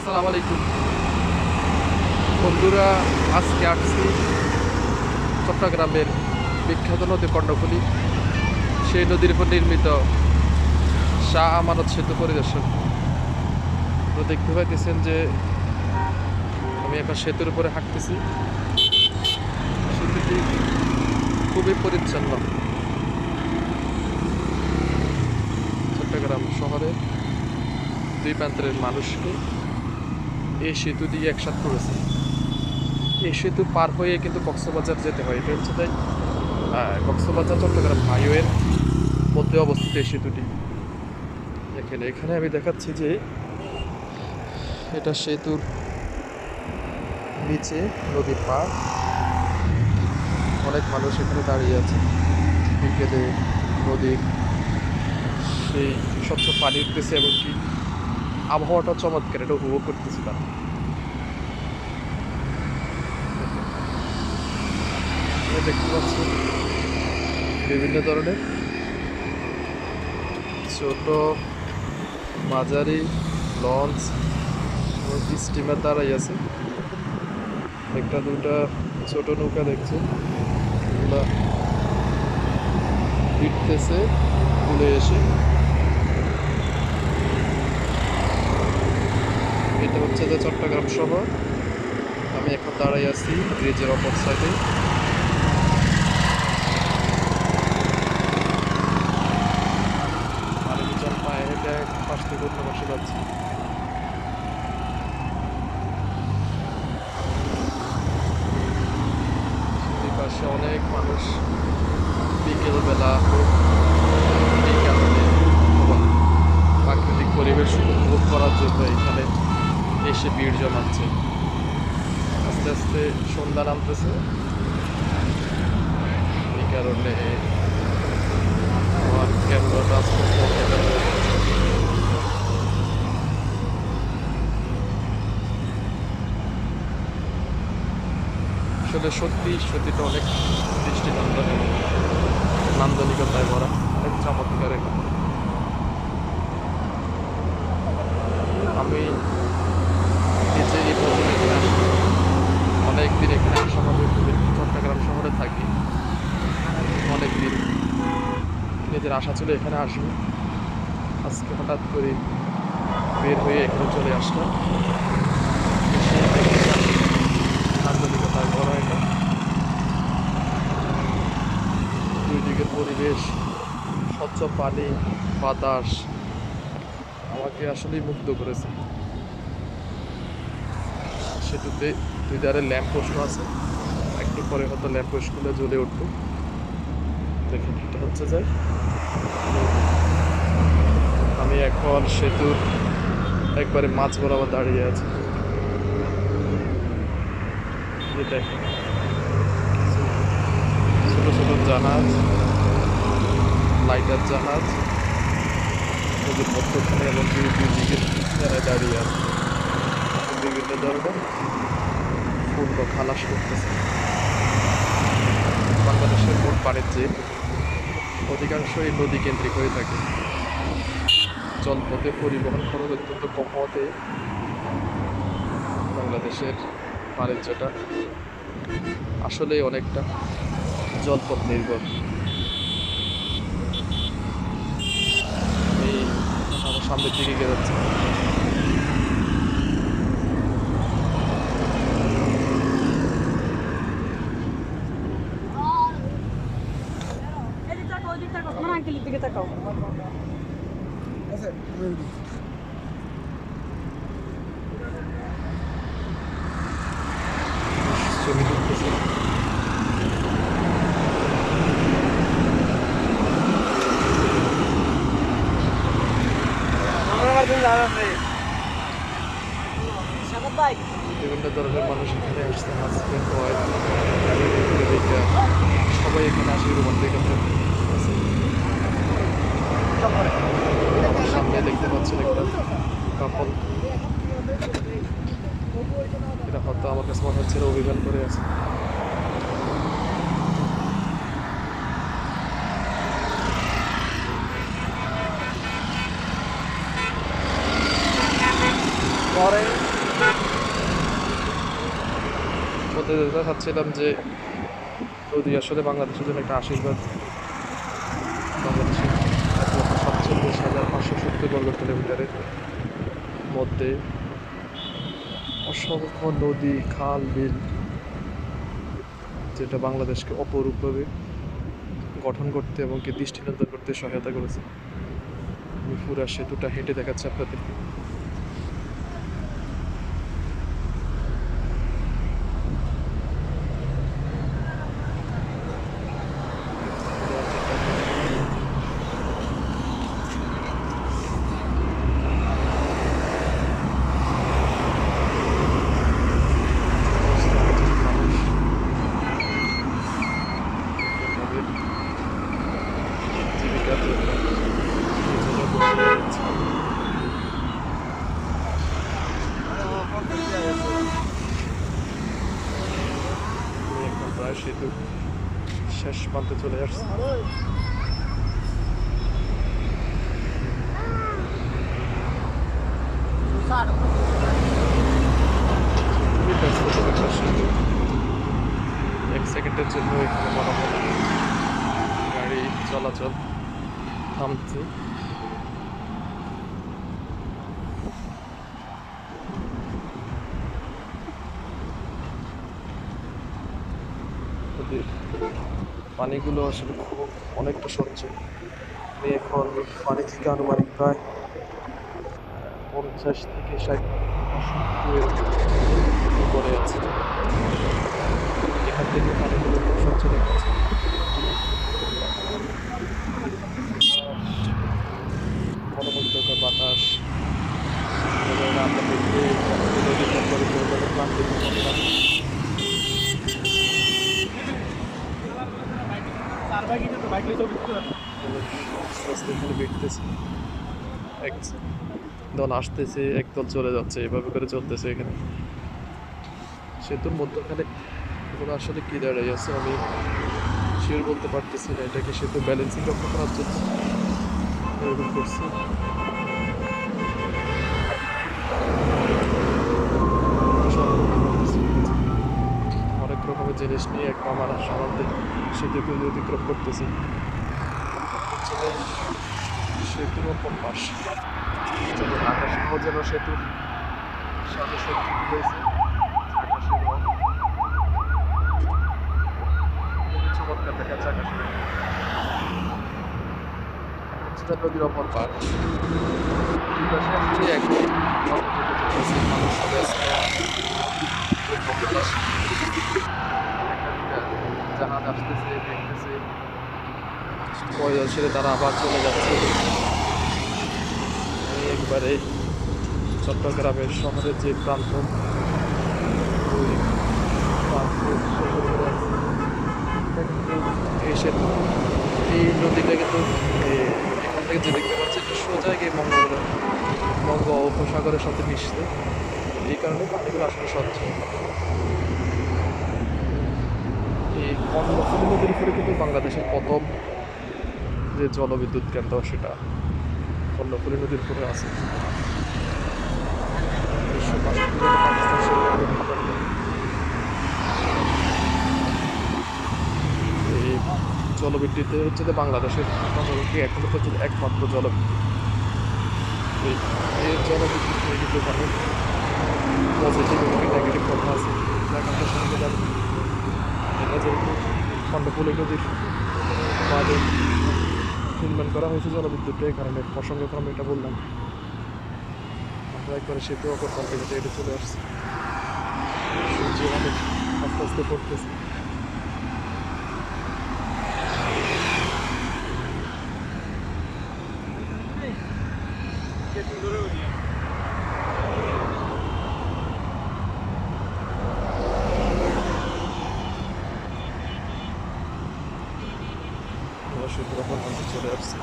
আসসালামু আলাইকুম বন্ধুরা, আজকে আসছি চট্টগ্রামের বিখ্যাত নদী কর্ণফুলী। সেই নদীর উপর নির্মিত শাহ আমানত সেতু পরিদর্শন। তো দেখতে পাইতেছেন যে আমি এখন সেতুর উপরে হাঁটতেছি। সেতুটি খুবই পরিচ্ছন্ন। চট্টগ্রাম শহরের দুই প্রান্তের মানুষকে এই সেতু দিয়ে একসাথে করেছে। এই সেতু পার হয়ে কিন্তু কক্সবাজার যেতে হয়। এটা হচ্ছে তাই কক্সবাজার চট্টগ্রাম হাইওয়ের মধ্যে অবস্থিত এই সেতুটি। এখানে আমি দেখাচ্ছি যে এটা সেতুর নিচে নদীর পার। অনেক মানুষ এখানে দাঁড়িয়ে আছে। বিকেলে নদীর সেই স্বচ্ছ পানি উঠতেছে এবং কি আবহাওয়াটা চমৎকার, এটা উপভোগ করতেছি তারা। দেখতে পাচ্ছি বিভিন্ন ধরনের ছোট মাঝারি লঞ্চ এবং স্টিমার দাঁড়াই আছে। একটা দুটা ছোট নৌকা দেখছি, এগুলা ফিরতেছে তুলে এসে। এটা হচ্ছে যে চট্টগ্রাম শহর। আমি এখন দাঁড়াই আছি ব্রিজের অপর সাইডে। মানুষজন পায়ে হেঁটে এক পাশ থেকে অন্য পাশে যাচ্ছে। সেই পাশে অনেক মানুষ বিকেলবেলা এই কারণে প্রাকৃতিক পরিবেশ উপভোগ করার জন্য এখানে এসে ভিড় জমাচ্ছে। আস্তে আস্তে সন্ধ্যা নামতেছে, এই কারণে আমার ক্যামেরাটা আস্তে আস্তে অন্ধকার হয়ে যাচ্ছে। আসলে সত্যিটা অনেক দৃষ্টিনন্দন এবং নান্দনিকতায় ভরা, অনেক চমৎকার। আমি নিজে এই প্রথম এখানে আসি, অনেকদিন এখানে আসা হবে চট্টগ্রাম শহরে থাকি অনেকদিন। নিজের আশা ছিল এখানে আসবো, আজকে হঠাৎ করে বের হয়ে এখানে চলে আসলাম। নান্দনিকতায় ভরা এটা, দুই দিকের পরিবেশ, স্বচ্ছ পানি, বাতাস আমাকে আসলেই মুগ্ধ করেছে। সেতুতে দুই ধারে ল্যাম্প পোস্ট আছে, একটু পরে হয়তো ল্যাম্প পোস্টগুলো জ্বলে উঠবে। দেখেন, এটা হচ্ছে যে আমি এখন সেতুর একবারে মাঝ বরাবর দাঁড়িয়ে আছি। যে দেখেন ছোট ছোট জাহাজ, লাইটার জাহাজ নদীর মধ্যখানে এবং দুই দিকে দাঁড়িয়ে আছে। বিভিন্ন ধরনের পণ্য খালাস করতেছে। বাংলাদেশের মোট বাণিজ্যের অধিকাংশই নদী কেন্দ্রিক হয়ে থাকে। জলপথে পরিবহন খরচ অত্যন্ত কম হওয়াতে বাংলাদেশের বাণিজ্যটা আসলে অনেকটা জলপথ নির্ভর। আমি আমার সামনের দিকে এগিয়ে যাচ্ছি। ছবি তুলতেছি। বিভিন্ন ধরনের মানুষ এখানে আসছে, হাজবেন্ড ওয়াইফ সবাই এখানে আসে রোমান্টিকতা। আমার সামনে দেখতে পাচ্ছেন একটা কাপল, এটা হয়তো আমার কাছে মনে হচ্ছে অভিযান করে আছে। পরে বলতে চাচ্ছিলাম যে নদী আসলে বাংলাদেশের জন্য একটা আশীর্বাদ। বাংলাদেশের 1,47,570 বর্গ কিলোমিটারের মধ্যে অসংখ্য নদী, খাল, বিল, যেটা বাংলাদেশকে অপরূপভাবে গঠন করতে এবং কি দৃষ্টিনন্দন করতে সহায়তা করেছে। আমি পুরা সেতুটা হেঁটে দেখাচ্ছি আপনাদের। জীবিকার জন্য এখন প্রায় সেতু শেষ প্রান্তে চলে আসছে। খুবই ব্যস্ততম একটা সেতু। 1 সেকেন্ডের জন্য এখানে বরাবর গাড়ি চলাচল থামছে। পানিগুলো আসলে খুব অনেকটা স্বচ্ছ। আমি এখন পানি থেকে আনুমানিক প্রায় 50 থেকে 60 উপরে আছে। এখান থেকে পানিগুলো খুব স্বচ্ছ দেখাচ্ছে। মনোমুগ্ধকর বাতাস, আমরা দেখতে ক্লান্তি এখানে বেরতেছে, এক দল আসতেছে, একদল চলে যাচ্ছে, এভাবে করে চলতেছে। এখানে সেতুর মধ্যখানে এগুলো আসলে কি দাঁড়াই আছে আমি শিওর বলতে পারতেছি না। এটাকে সেতু ব্যালেন্সিং রক্ষা করার জন্য এরকম করছে। অনেক রকমের জিনিস নিয়ে একটা আমার সাধারণত সেতুকে অতিক্রম করতেছি। সেতুর অপর পাশ যেমন আকাশও যেন সেতুর সাথে সত্যি হয়েছে। আকাশের রং খুবই চমৎকার দেখাচ্ছে। আকাশের সেটা নদীর অপর পাশ দুই পাশে আসছে একই মানুষ ব্যস্ত। জাহাজ আসতেছে, দেখতেছে, প্রয়োজন ছেড়ে তারা আবার চলে যাচ্ছে। আমি একবারে চট্টগ্রামের শহরের যে প্রান্ত, ওই প্রান্ত এসে এই নদীটা কিন্তু এখান থেকে যে দেখতে পাচ্ছি এটা সোজা গিয়ে বঙ্গ উপসাগরের সাথে মিশতে। এই কারণে পানিগুলো আসলে স্বচ্ছ। এই কর্ণফুলী নদীর উপরে কিন্তু বাংলাদেশের প্রথম যে জলবিদ্যুৎ কেন্দ্র সেটা কর্ণফুলী নদীর উপরে আছে। এই জলবিদ্যুৎ হচ্ছে যে বাংলাদেশের এখনো পর্যন্ত একমাত্র জলবিদ্যুৎ। এই জলবিদ্যুৎ তৈরি করতে পজিটিভ এবং নেগেটিভ কথা আছে। দেখানোর সঙ্গে এটা যেহেতু কর্ণফুলী নদীর বাদে নির্মাণ করা হয়েছে জলবিদ্যুৎটা, এই কারণে প্রসঙ্গক্রমে এটা বললাম। আমরা একবারে সেতু অপর প্রান্তে এটা চলে আসছে। সূর্য অনেক আস্তে আস্তে পড়তেছে। সেতুর অপর প্রান্তে চলে আসছে।